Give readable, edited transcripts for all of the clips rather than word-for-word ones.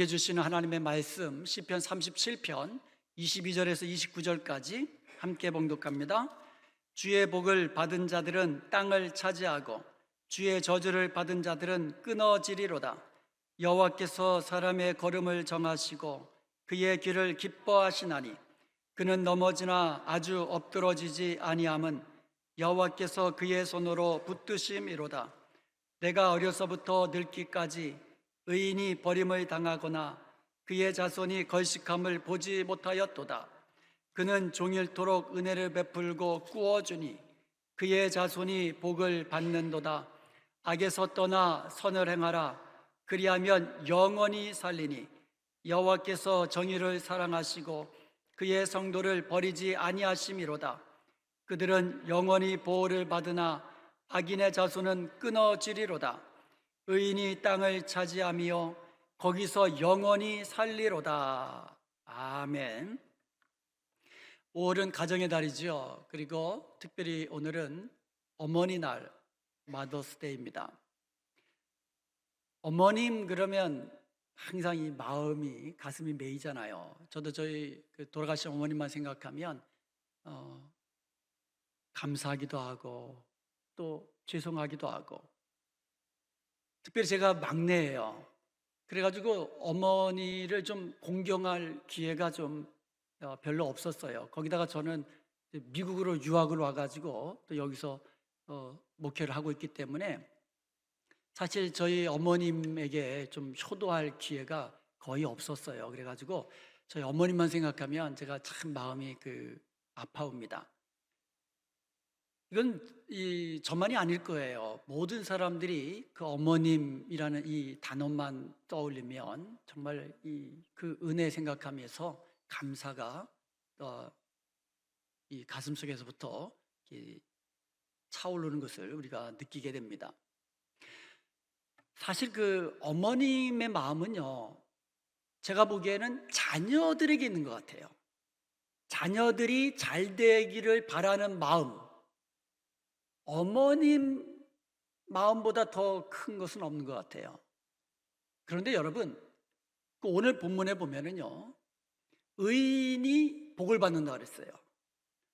우리에게 주시는 하나님의 말씀 시편 37편 22절에서 29절까지 함께 봉독합니다. 주의 복을 받은 자들은 땅을 차지하고 주의 저주를 받은 자들은 끊어지리로다. 여호와께서 사람의 걸음을 정하시고 그의 길을 기뻐하시나니 그는 넘어지나 아주 엎드러지지 아니함은 여호와께서 그의 손으로 붙드심이로다. 내가 어려서부터 늙기까지 의인이 버림을 당하거나 그의 자손이 걸식함을 보지 못하였도다. 그는 종일토록 은혜를 베풀고 꾸어주니 그의 자손이 복을 받는도다. 악에서 떠나 선을 행하라. 그리하면 영원히 살리니 여호와께서 정의를 사랑하시고 그의 성도를 버리지 아니하심이로다. 그들은 영원히 보호를 받으나 악인의 자손은 끊어지리로다. 의인이 땅을 차지하며 거기서 영원히 살리로다. 아멘. 5월은 가정의 달이죠. 그리고 특별히 오늘은 어머니 날, 마더스데이입니다. 어머님 그러면 항상 이 마음이 가슴이 메이잖아요. 저도 저희 돌아가신 어머님만 생각하면 감사하기도 하고 또 죄송하기도 하고, 특별히 제가 막내예요. 그래가지고 어머니를 좀 공경할 기회가 좀 별로 없었어요. 거기다가 저는 미국으로 유학을 와가지고 또 여기서 목회를 하고 있기 때문에 사실 저희 어머님에게 좀 효도할 기회가 거의 없었어요. 그래가지고 저희 어머님만 생각하면 제가 참 마음이 아파옵니다. 이건 저만이 아닐 거예요. 모든 사람들이 그 어머님이라는 이 단어만 떠올리면 정말 그 은혜 생각하면서 감사가 이 가슴 속에서부터 차오르는 것을 우리가 느끼게 됩니다. 사실 그 어머님의 마음은요, 제가 보기에는 자녀들에게 있는 것 같아요. 자녀들이 잘 되기를 바라는 마음, 어머님 마음보다 더 큰 것은 없는 것 같아요. 그런데 여러분, 오늘 본문에 보면은요, 의인이 복을 받는다 그랬어요.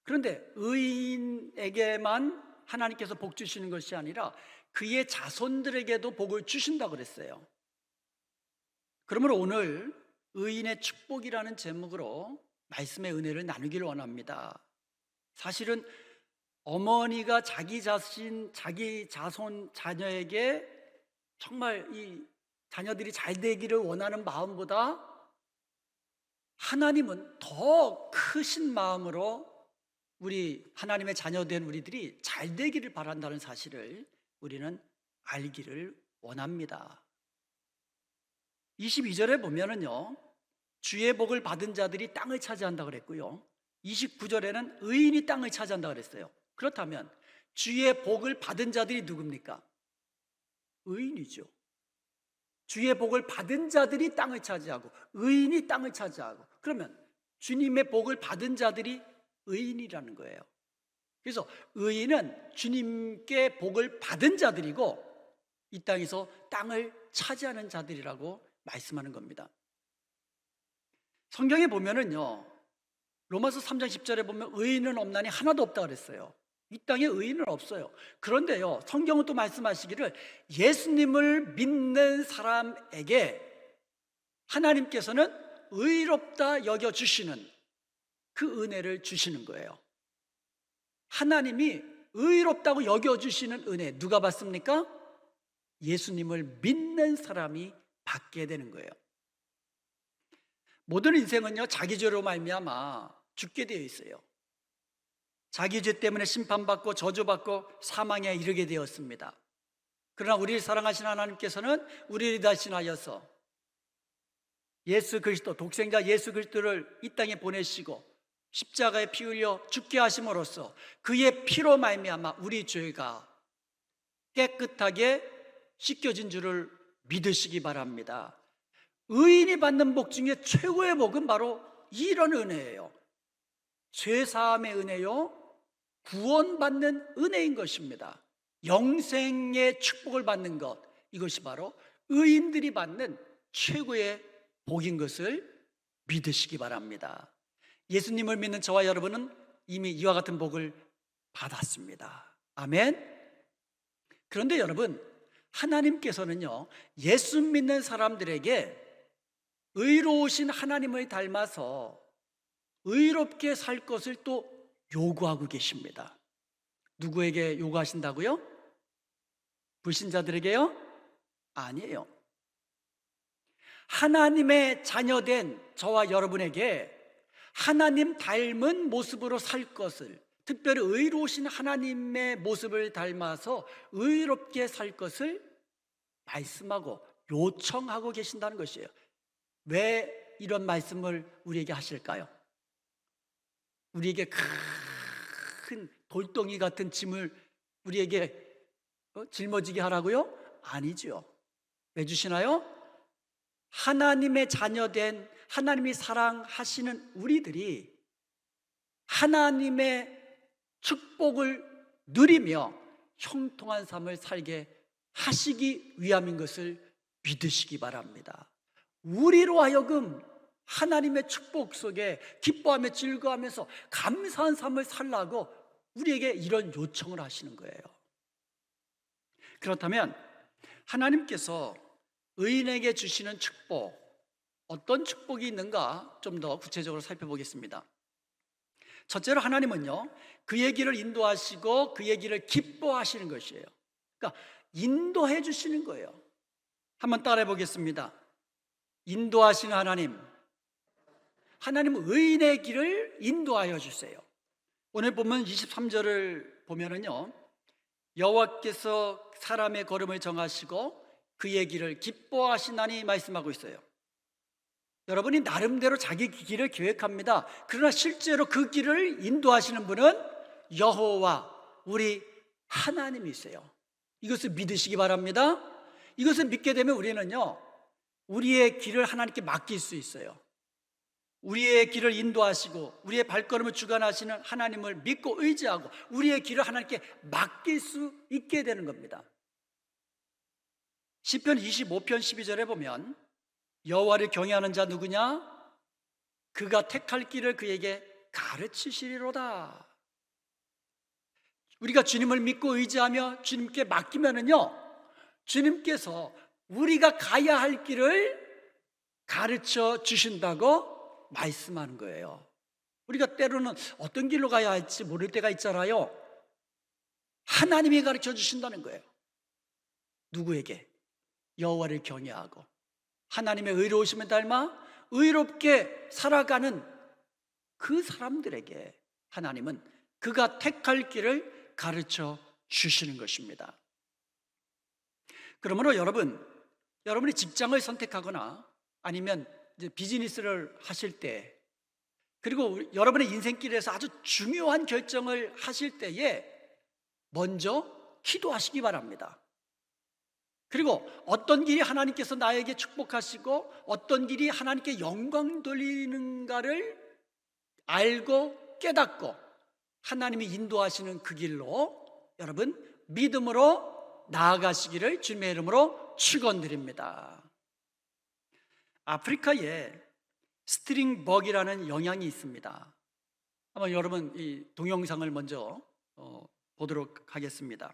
그런데 의인에게만 하나님께서 복 주시는 것이 아니라 그의 자손들에게도 복을 주신다 그랬어요. 그러므로 오늘 의인의 축복이라는 제목으로 말씀의 은혜를 나누기를 원합니다. 사실은 어머니가 자기 자신, 자기 자손, 자녀에게 정말 이 자녀들이 잘 되기를 원하는 마음보다 하나님은 더 크신 마음으로 우리 하나님의 자녀된 우리들이 잘 되기를 바란다는 사실을 우리는 알기를 원합니다. 22절에 보면은요, 주의 복을 받은 자들이 땅을 차지한다 그랬고요, 29절에는 의인이 땅을 차지한다 그랬어요. 그렇다면 주의 복을 받은 자들이 누굽니까? 의인이죠. 주의 복을 받은 자들이 땅을 차지하고 의인이 땅을 차지하고, 그러면 주님의 복을 받은 자들이 의인이라는 거예요. 그래서 의인은 주님께 복을 받은 자들이고 이 땅에서 땅을 차지하는 자들이라고 말씀하는 겁니다. 성경에 보면은요, 로마서 3장 10절에 보면 의인은 없나니 하나도 없다 그랬어요. 이 땅에 의인은 없어요. 그런데요, 성경은 또 말씀하시기를 예수님을 믿는 사람에게 하나님께서는 의롭다 여겨주시는 그 은혜를 주시는 거예요. 하나님이 의롭다고 여겨주시는 은혜, 누가 받습니까? 예수님을 믿는 사람이 받게 되는 거예요. 모든 인생은요, 자기 죄로 말미암아 죽게 되어 있어요. 자기 죄 때문에 심판받고 저주받고 사망에 이르게 되었습니다. 그러나 우리를 사랑하신 하나님께서는 우리를 대신하여서 예수 그리스도, 독생자 예수 그리스도를 이 땅에 보내시고 십자가에 피 흘려 죽게 하심으로써 그의 피로 말미암아 우리 죄가 깨끗하게 씻겨진 줄을 믿으시기 바랍니다. 의인이 받는 복 중에 최고의 복은 바로 이런 은혜예요. 죄사함의 은혜요, 구원받는 은혜인 것입니다. 영생의 축복을 받는 것, 이것이 바로 의인들이 받는 최고의 복인 것을 믿으시기 바랍니다. 예수님을 믿는 저와 여러분은 이미 이와 같은 복을 받았습니다. 아멘. 그런데 여러분, 하나님께서는요, 예수 믿는 사람들에게 의로우신 하나님을 닮아서 의롭게 살 것을 또 요구하고 계십니다. 누구에게 요구하신다고요? 불신자들에게요? 아니에요. 하나님의 자녀된 저와 여러분에게 하나님 닮은 모습으로 살 것을, 특별히 의로우신 하나님의 모습을 닮아서 의롭게 살 것을 말씀하고 요청하고 계신다는 것이에요. 왜 이런 말씀을 우리에게 하실까요? 우리에게 큰 돌덩이 같은 짐을 우리에게 짊어지게 하라고요? 아니죠. 왜 주시나요? 하나님의 자녀된, 하나님이 사랑하시는 우리들이 하나님의 축복을 누리며 형통한 삶을 살게 하시기 위함인 것을 믿으시기 바랍니다. 우리로 하여금 하나님의 축복 속에 기뻐하며 즐거워하면서 감사한 삶을 살라고 우리에게 이런 요청을 하시는 거예요. 그렇다면 하나님께서 의인에게 주시는 축복, 어떤 축복이 있는가 좀 더 구체적으로 살펴보겠습니다. 첫째로 하나님은요, 그의 길을 인도하시고 그의 길을 기뻐하시는 것이에요. 그러니까 인도해 주시는 거예요. 한번 따라해 보겠습니다. 인도하시는 하나님, 하나님은 의인의 길을 인도하여 주세요. 오늘 보면 23절을 보면은요, 여호와께서 사람의 걸음을 정하시고 그의 길을 기뻐하시나니 말씀하고 있어요. 여러분이 나름대로 자기 길을 계획합니다. 그러나 실제로 그 길을 인도하시는 분은 여호와, 우리 하나님이세요. 이것을 믿으시기 바랍니다. 이것을 믿게 되면 우리는요, 우리의 길을 하나님께 맡길 수 있어요. 우리의 길을 인도하시고 우리의 발걸음을 주관하시는 하나님을 믿고 의지하고 우리의 길을 하나님께 맡길 수 있게 되는 겁니다. 시편 25편 12절에 보면 여호와를 경외하는 자 누구냐? 그가 택할 길을 그에게 가르치시리로다. 우리가 주님을 믿고 의지하며 주님께 맡기면은요, 주님께서 우리가 가야 할 길을 가르쳐 주신다고 말씀하는 거예요. 우리가 때로는 어떤 길로 가야 할지 모를 때가 있잖아요. 하나님이 가르쳐 주신다는 거예요. 누구에게? 여호와를 경외하고 하나님의 의로우심을 닮아 의롭게 살아가는 그 사람들에게 하나님은 그가 택할 길을 가르쳐 주시는 것입니다. 그러므로 여러분이 직장을 선택하거나 아니면 이제 비즈니스를 하실 때, 그리고 여러분의 인생길에서 아주 중요한 결정을 하실 때에 먼저 기도하시기 바랍니다. 그리고 어떤 길이 하나님께서 나에게 축복하시고 어떤 길이 하나님께 영광 돌리는가를 알고 깨닫고 하나님이 인도하시는 그 길로 여러분 믿음으로 나아가시기를 주님의 이름으로 축원드립니다. 아프리카에 스트링벅이라는 영양이 있습니다. 한번 여러분 이 동영상을 먼저 보도록 하겠습니다.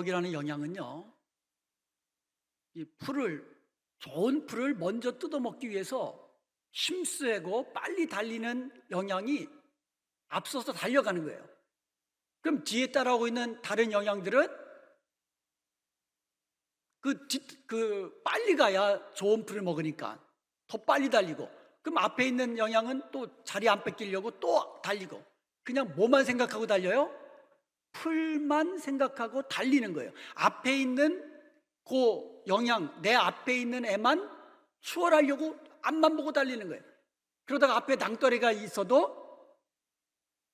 먹이라는 영양은요, 이 좋은 풀을 먼저 뜯어먹기 위해서 힘세고 빨리 달리는 영양이 앞서서 달려가는 거예요. 그럼 뒤에 따라오고 있는 다른 영양들은 빨리 가야 좋은 풀을 먹으니까 더 빨리 달리고, 그럼 앞에 있는 영양은 또 자리 안 뺏기려고 또 달리고, 그냥 뭐만 생각하고 달려요? 풀만 생각하고 달리는 거예요. 앞에 있는 그 영양, 내 앞에 있는 애만 추월하려고 앞만 보고 달리는 거예요. 그러다가 앞에 낭떠러리가 있어도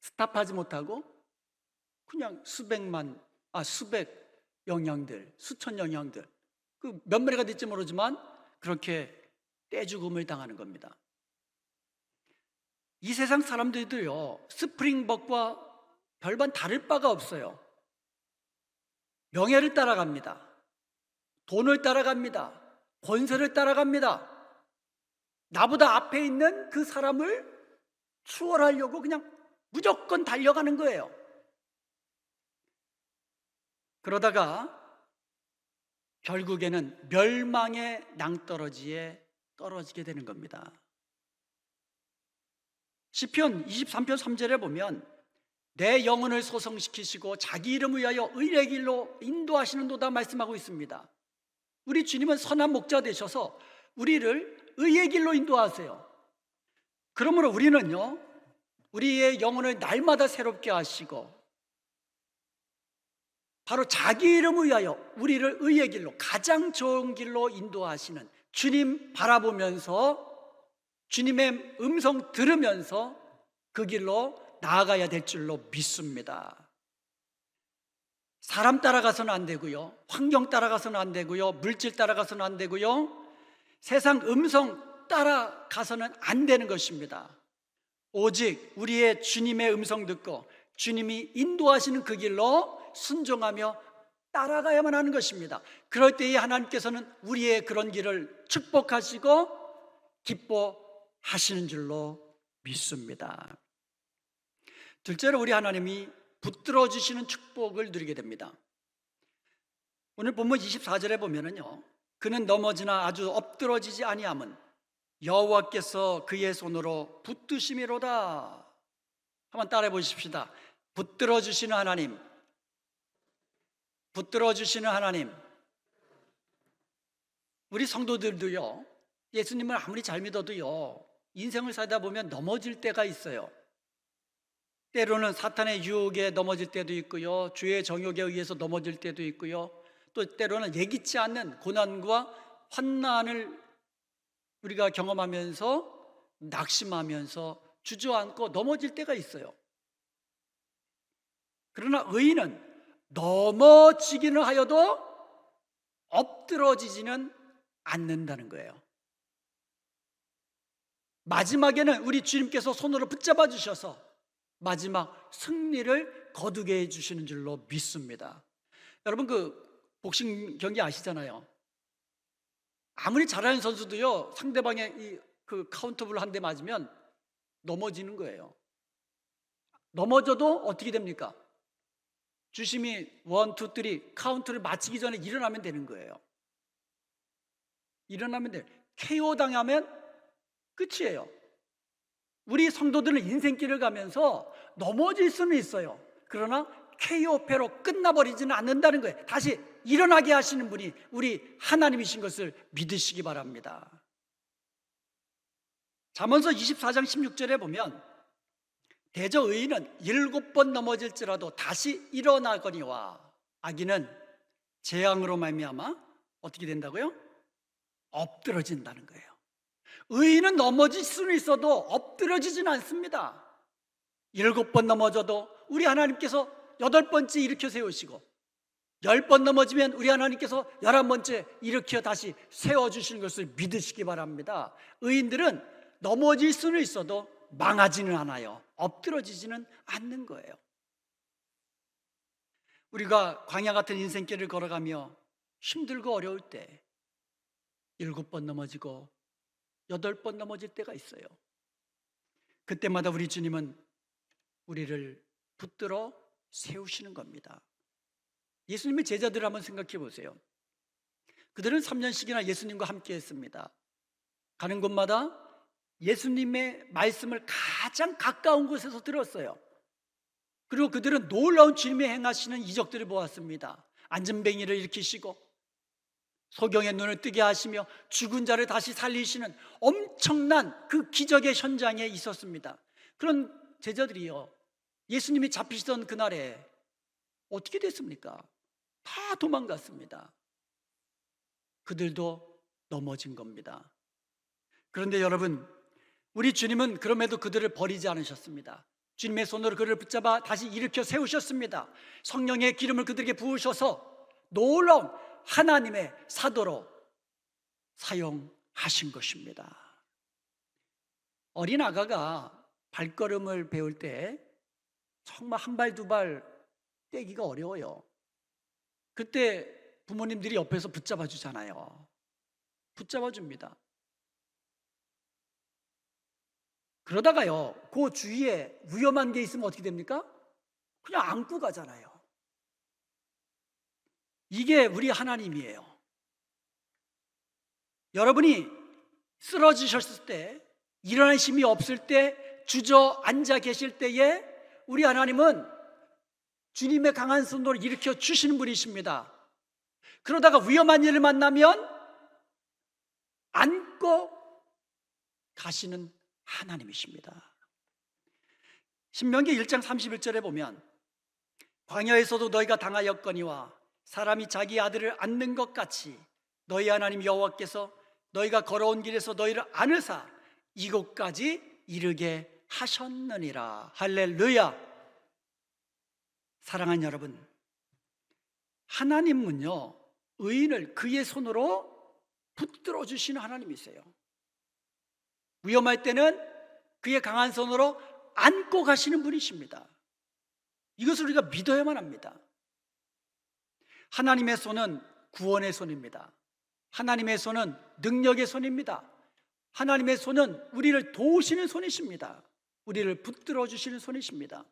스탑하지 못하고 그냥 수백 영양들, 수천 영양들, 그 몇 마리가 될지 모르지만 그렇게 떼죽음을 당하는 겁니다. 이 세상 사람들도요, 스프링벅과 별반 다를 바가 없어요. 명예를 따라갑니다. 돈을 따라갑니다. 권세를 따라갑니다. 나보다 앞에 있는 그 사람을 추월하려고 그냥 무조건 달려가는 거예요. 그러다가 결국에는 멸망의 낭떠러지에 떨어지게 되는 겁니다. 시편 23편 3절에 보면 내 영혼을 소성시키시고 자기 이름을 위하여 의의 길로 인도하시는도다 말씀하고 있습니다. 우리 주님은 선한 목자 되셔서 우리를 의의 길로 인도하세요. 그러므로 우리는요, 우리의 영혼을 날마다 새롭게 하시고 바로 자기 이름을 위하여 우리를 의의 길로, 가장 좋은 길로 인도하시는 주님 바라보면서 주님의 음성 들으면서 그 길로 나아가야 될 줄로 믿습니다. 사람 따라가서는 안 되고요, 환경 따라가서는 안 되고요, 물질 따라가서는 안 되고요, 세상 음성 따라가서는 안 되는 것입니다. 오직 우리의 주님의 음성 듣고 주님이 인도하시는 그 길로 순종하며 따라가야만 하는 것입니다. 그럴 때에 하나님께서는 우리의 그런 길을 축복하시고 기뻐하시는 줄로 믿습니다. 둘째로 우리 하나님이 붙들어 주시는 축복을 누리게 됩니다. 오늘 본문 24절에 보면은요, 그는 넘어지나 아주 엎드러지지 아니함은 여호와께서 그의 손으로 붙드심이로다. 한번 따라해 보십시다. 붙들어 주시는 하나님, 붙들어 주시는 하나님. 우리 성도들도요, 예수님을 아무리 잘 믿어도요, 인생을 살다 보면 넘어질 때가 있어요. 때로는 사탄의 유혹에 넘어질 때도 있고요, 주의 정욕에 의해서 넘어질 때도 있고요, 또 때로는 예기치 않는 고난과 환난을 우리가 경험하면서 낙심하면서 주저앉고 넘어질 때가 있어요. 그러나 의인은 넘어지기는 하여도 엎드러지지는 않는다는 거예요. 마지막에는 우리 주님께서 손으로 붙잡아 주셔서 마지막 승리를 거두게 해주시는 줄로 믿습니다. 여러분, 그 복싱 경기 아시잖아요. 아무리 잘하는 선수도요, 상대방의 그 카운터블 한 대 맞으면 넘어지는 거예요. 넘어져도 어떻게 됩니까? 주심이 1, 2, 3 카운트를 마치기 전에 일어나면 되는 거예요. 일어나면 돼요. KO 당하면 끝이에요. 우리 성도들은 인생길을 가면서 넘어질 수는 있어요. 그러나 KO패로 끝나버리지는 않는다는 거예요. 다시 일어나게 하시는 분이 우리 하나님이신 것을 믿으시기 바랍니다. 잠언서 24장 16절에 보면 대저 의인은 7번 넘어질지라도 다시 일어나거니와 악인은 재앙으로 말미암아 어떻게 된다고요? 엎드러진다는 거예요. 의인은 넘어질 수는 있어도 엎드러지지는 않습니다. 7번 넘어져도 우리 하나님께서 8번째 일으켜 세우시고, 10번 넘어지면 우리 하나님께서 11번째 일으켜 다시 세워주시는 것을 믿으시기 바랍니다. 의인들은 넘어질 수는 있어도 망하지는 않아요. 엎드러지지는 않는 거예요. 우리가 광야 같은 인생길을 걸어가며 힘들고 어려울 때 7번 넘어지고 8번 넘어질 때가 있어요. 그때마다 우리 주님은 우리를 붙들어 세우시는 겁니다. 예수님의 제자들을 한번 생각해 보세요. 그들은 3년씩이나 예수님과 함께 했습니다. 가는 곳마다 예수님의 말씀을 가장 가까운 곳에서 들었어요. 그리고 그들은 놀라운 주님의 행하시는 이적들을 보았습니다. 안전뱅이를 일으키시고 소경의 눈을 뜨게 하시며 죽은 자를 다시 살리시는 엄청난 그 기적의 현장에 있었습니다. 그런 제자들이요, 예수님이 잡히시던 그날에 어떻게 됐습니까? 다 도망갔습니다. 그들도 넘어진 겁니다. 그런데 여러분, 우리 주님은 그럼에도 그들을 버리지 않으셨습니다. 주님의 손으로 그들을 붙잡아 다시 일으켜 세우셨습니다. 성령의 기름을 그들에게 부으셔서 놀라운 하나님의 사도로 사용하신 것입니다. 어린 아가가 발걸음을 배울 때 정말 한 발 두 발 떼기가 어려워요. 그때 부모님들이 옆에서 붙잡아 주잖아요. 붙잡아 줍니다. 그러다가요, 그 주위에 위험한 게 있으면 어떻게 됩니까? 그냥 안고 가잖아요. 이게 우리 하나님이에요. 여러분이 쓰러지셨을 때, 일어날 힘이 없을 때, 주저앉아 계실 때에 우리 하나님은 주님의 강한 손으로 일으켜 주시는 분이십니다. 그러다가 위험한 일을 만나면 안고 가시는 하나님이십니다. 신명기 1장 31절에 보면 광야에서도 너희가 당하였거니와 사람이 자기 아들을 안는 것 같이 너희 하나님 여호와께서 너희가 걸어온 길에서 너희를 안으사 이곳까지 이르게 하셨느니라. 할렐루야. 사랑하는 여러분, 하나님은요, 의인을 그의 손으로 붙들어 주시는 하나님이세요. 위험할 때는 그의 강한 손으로 안고 가시는 분이십니다. 이것을 우리가 믿어야만 합니다. 하나님의 손은 구원의 손입니다. 하나님의 손은 능력의 손입니다. 하나님의 손은 우리를 도우시는 손이십니다. 우리를 붙들어 주시는 손이십니다.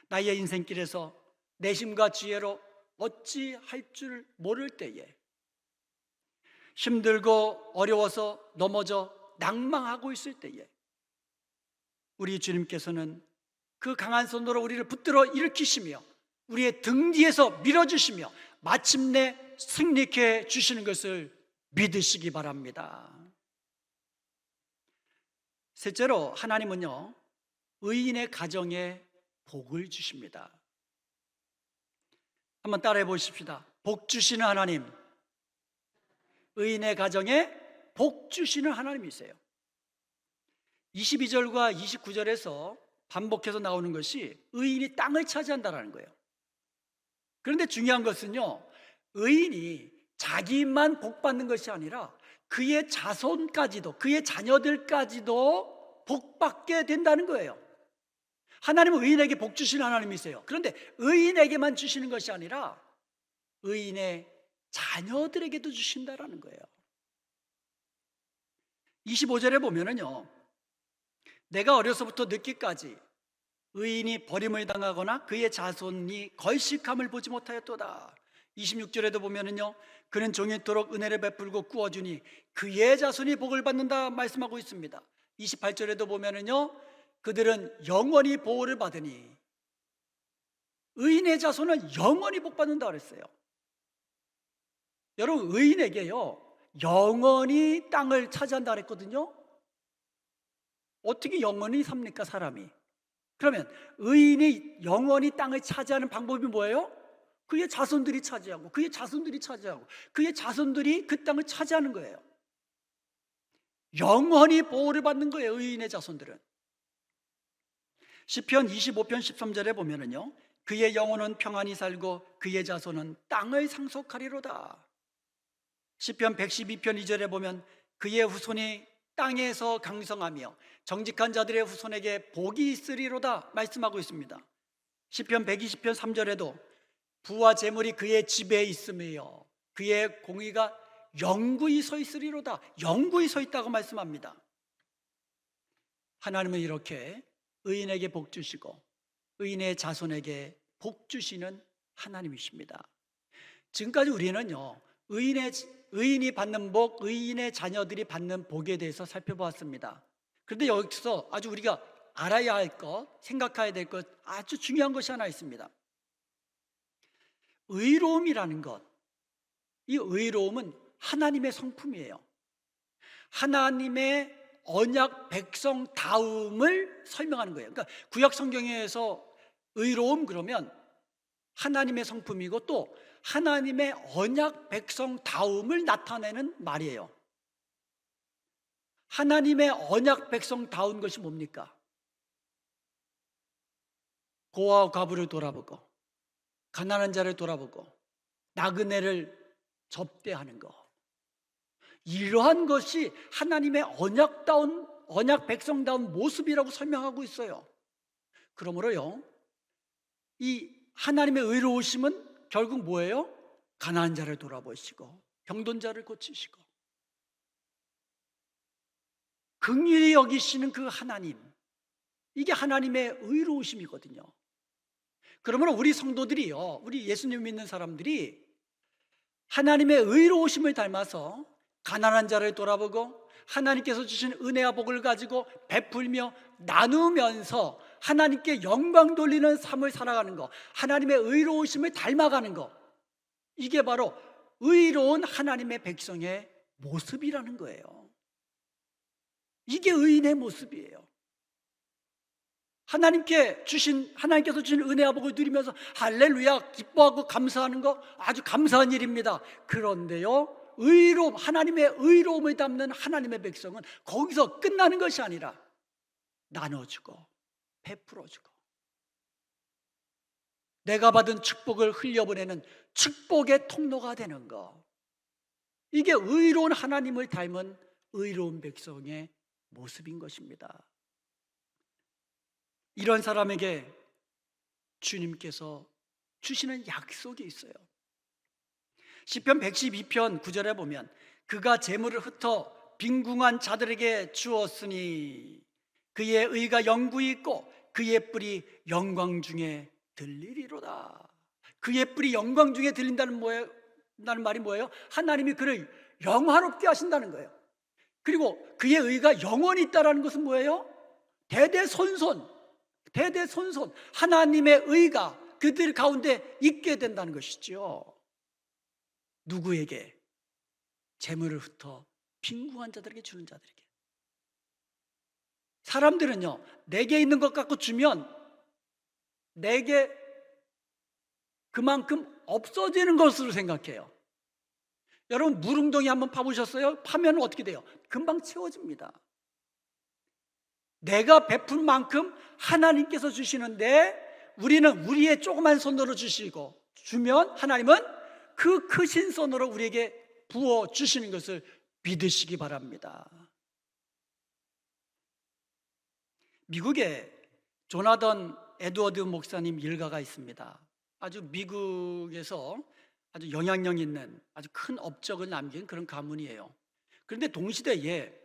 나의 인생길에서 내심과 지혜로 어찌할 줄 모를 때에, 힘들고 어려워서 넘어져 낭망하고 있을 때에 우리 주님께서는 그 강한 손으로 우리를 붙들어 일으키시며 우리의 등 뒤에서 밀어주시며 마침내 승리케 주시는 것을 믿으시기 바랍니다. 셋째로, 하나님은요, 의인의 가정에 복을 주십니다. 한번 따라해 보십시다. 복 주시는 하나님, 의인의 가정에 복 주시는 하나님이세요. 22절과 29절에서 반복해서 나오는 것이 의인이 땅을 차지한다는 거예요. 그런데 중요한 것은요, 의인이 자기만 복 받는 것이 아니라 그의 자손까지도, 그의 자녀들까지도 복 받게 된다는 거예요. 하나님은 의인에게 복 주시는 하나님이세요. 그런데 의인에게만 주시는 것이 아니라 의인의 자녀들에게도 주신다라는 거예요. 25절에 보면은요, 내가 어려서부터 늙기까지 의인이 버림을 당하거나 그의 자손이 걸식함을 보지 못하였도다. 26절에도 보면은요, 그는 종일토록 은혜를 베풀고 꾸어주니 그의 자손이 복을 받는다 말씀하고 있습니다. 28절에도 보면은요, 그들은 영원히 보호를 받으니, 의인의 자손은 영원히 복 받는다 그랬어요. 여러분, 의인에게요, 영원히 땅을 차지한다 그랬거든요. 어떻게 영원히 삽니까, 사람이? 그러면 의인이 영원히 땅을 차지하는 방법이 뭐예요? 그의 자손들이 차지하고, 그의 자손들이 차지하고, 그의 자손들이 그 땅을 차지하는 거예요. 영원히 보호를 받는 거예요, 의인의 자손들은. 시편 25편 13절에 보면은요, 그의 영혼은 평안히 살고 그의 자손은 땅을 상속하리로다. 시편 112편 2절에 보면 그의 후손이 땅에서 강성하며 정직한 자들의 후손에게 복이 있으리로다 말씀하고 있습니다. 시편 120편 3절에도 부와 재물이 그의 집에 있으며 그의 공의가 영구히 서 있으리로다, 영구히 서 있다고 말씀합니다. 하나님은 이렇게 의인에게 복 주시고 의인의 자손에게 복 주시는 하나님이십니다. 지금까지 우리는요, 의인이 받는 복, 의인의 자녀들이 받는 복에 대해서 살펴보았습니다. 그런데 여기서 아주 우리가 알아야 할 것, 생각해야 될 것, 아주 중요한 것이 하나 있습니다. 의로움이라는 것, 이 의로움은 하나님의 성품이에요. 하나님의 언약 백성다움을 설명하는 거예요. 그러니까 구약 성경에서 의로움 그러면 하나님의 성품이고 또 하나님의 언약 백성다움을 나타내는 말이에요. 하나님의 언약 백성다운 것이 뭡니까? 고아와 과부를 돌아보고 가난한 자를 돌아보고 나그네를 접대하는 것, 이러한 것이 하나님의 언약 백성다운 모습이라고 설명하고 있어요. 그러므로요, 이 하나님의 의로우심은 결국 뭐예요? 가난한 자를 돌아보시고 병든 자를 고치시고 긍휼히 여기시는 그 하나님, 이게 하나님의 의로우심이거든요. 그러므로 우리 성도들이요, 우리 예수님 믿는 사람들이 하나님의 의로우심을 닮아서 가난한 자를 돌아보고 하나님께서 주신 은혜와 복을 가지고 베풀며 나누면서 하나님께 영광 돌리는 삶을 살아가는 것, 하나님의 의로우심을 닮아가는 것, 이게 바로 의로운 하나님의 백성의 모습이라는 거예요. 이게 의인의 모습이에요. 하나님께서 주신 은혜와 복을 누리면서 할렐루야 기뻐하고 감사하는 거 아주 감사한 일입니다. 그런데요, 하나님의 의로움을 담는 하나님의 백성은 거기서 끝나는 것이 아니라 나눠주고 베풀어주고 내가 받은 축복을 흘려보내는 축복의 통로가 되는 것, 이게 의로운 하나님을 닮은 의로운 백성의 모습인 것입니다. 이런 사람에게 주님께서 주시는 약속이 있어요. 시편 112편 9절에 보면 그가 재물을 흩어 빈궁한 자들에게 주었으니 그의 의가 영구히 있고 그의 뿔이 영광 중에 들리리로다. 그의 뿔이 영광 중에 들린다는 말이 뭐예요? 하나님이 그를 영화롭게 하신다는 거예요. 그리고 그의 의가 영원히 있다는 것은 뭐예요? 대대손손 하나님의 의가 그들 가운데 있게 된다는 것이죠. 누구에게? 재물을 흩어 빈궁한 자들에게 주는 자들에게. 사람들은요, 내게 있는 것 갖고 주면 내게 그만큼 없어지는 것으로 생각해요. 여러분 물웅덩이 한번 파보셨어요? 파면 어떻게 돼요? 금방 채워집니다. 내가 베푼 만큼 하나님께서 주시는데 우리는 우리의 조그만 손으로 주면 하나님은 그 크신 손으로 우리에게 부어 주시는 것을 믿으시기 바랍니다. 미국에 조나던 에드워드 목사님 일가가 있습니다. 아주 미국에서 아주 영향력 있는 아주 큰 업적을 남긴 그런 가문이에요. 그런데 동시대에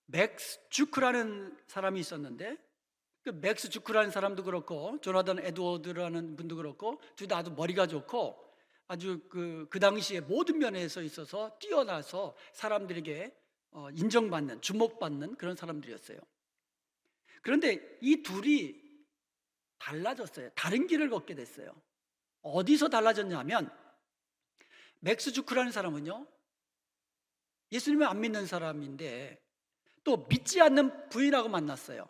맥스 주크라는 사람이 있었는데, 그 맥스 주크라는 사람도 그렇고 조나단 에드워드라는 분도 그렇고 둘 다 아주 머리가 좋고 아주 그 당시에 모든 면에서 있어서 뛰어나서 사람들에게 인정받는, 주목받는 그런 사람들이었어요. 그런데 이 둘이 달라졌어요. 다른 길을 걷게 됐어요. 어디서 달라졌냐면 맥스 주크라는 사람은요, 예수님을 안 믿는 사람인데 또 믿지 않는 부인하고 만났어요.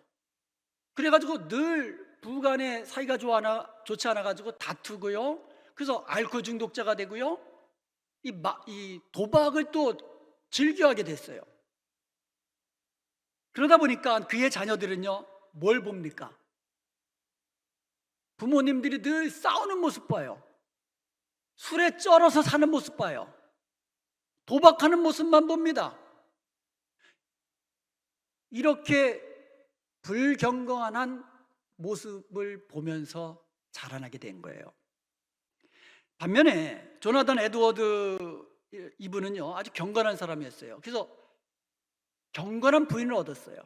그래가지고 늘 부부간의 사이가 좋지 않아가지고 다투고요. 그래서 알코올 중독자가 되고요. 이 도박을 또 즐겨하게 됐어요. 그러다 보니까 그의 자녀들은요, 뭘 봅니까? 부모님들이 늘 싸우는 모습 봐요. 술에 쩔어서 사는 모습 봐요. 도박하는 모습만 봅니다. 이렇게 불경건한 모습을 보면서 자라나게 된 거예요. 반면에 조나단 에드워드 이분은요, 아주 경건한 사람이었어요. 그래서 경건한 부인을 얻었어요.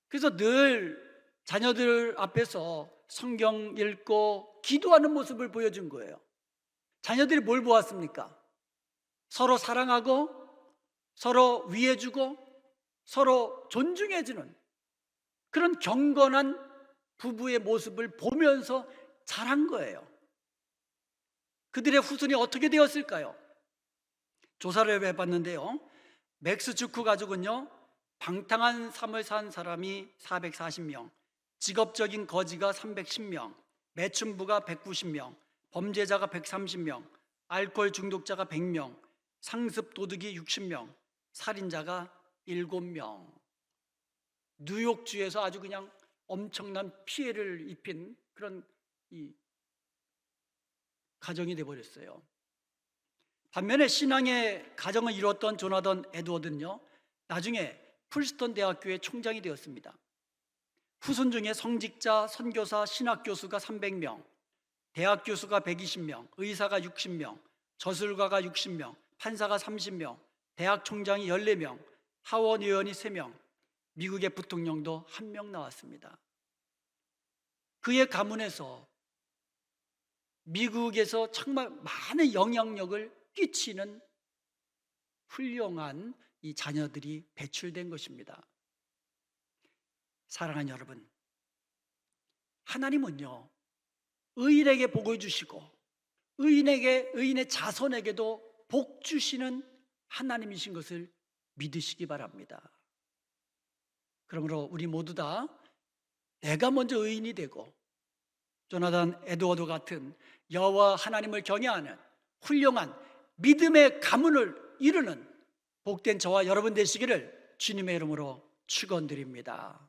그래서 늘 자녀들 앞에서 성경 읽고 기도하는 모습을 보여준 거예요. 자녀들이 뭘 보았습니까? 서로 사랑하고 서로 위해주고 서로 존중해주는 그런 경건한 부부의 모습을 보면서 자란 거예요. 그들의 후손이 어떻게 되었을까요? 조사를 해봤는데요, 맥스 주크 가족은요, 방탕한 삶을 산 사람이 440명, 직업적인 거지가 310명, 매춘부가 190명, 범죄자가 130명, 알코올 중독자가 100명, 상습 도둑이 60명, 살인자가 7명. 뉴욕주에서 아주 그냥 엄청난 피해를 입힌 그런 이 가정이 되어버렸어요. 반면에 신앙의 가정을 이루었던 조나단 에드워드는요, 나중에 프린스턴 대학교의 총장이 되었습니다. 후손 중에 성직자, 선교사, 신학교수가 300명, 대학 교수가 120명, 의사가 60명, 저술가가 60명, 판사가 30명, 대학 총장이 14명, 하원 의원이 3명, 미국의 부통령도 1명 나왔습니다. 그의 가문에서 미국에서 정말 많은 영향력을 끼치는 훌륭한 이 자녀들이 배출된 것입니다. 사랑하는 여러분, 하나님은요, 의인에게 복을 주시고 의인의 자손에게도 복 주시는 하나님이신 것을 믿으시기 바랍니다. 그러므로 우리 모두 다 내가 먼저 의인이 되고 조나단 에드워드 같은 여호와 하나님을 경외하는 훌륭한 믿음의 가문을 이루는 복된 저와 여러분 되시기를 주님의 이름으로 축원드립니다.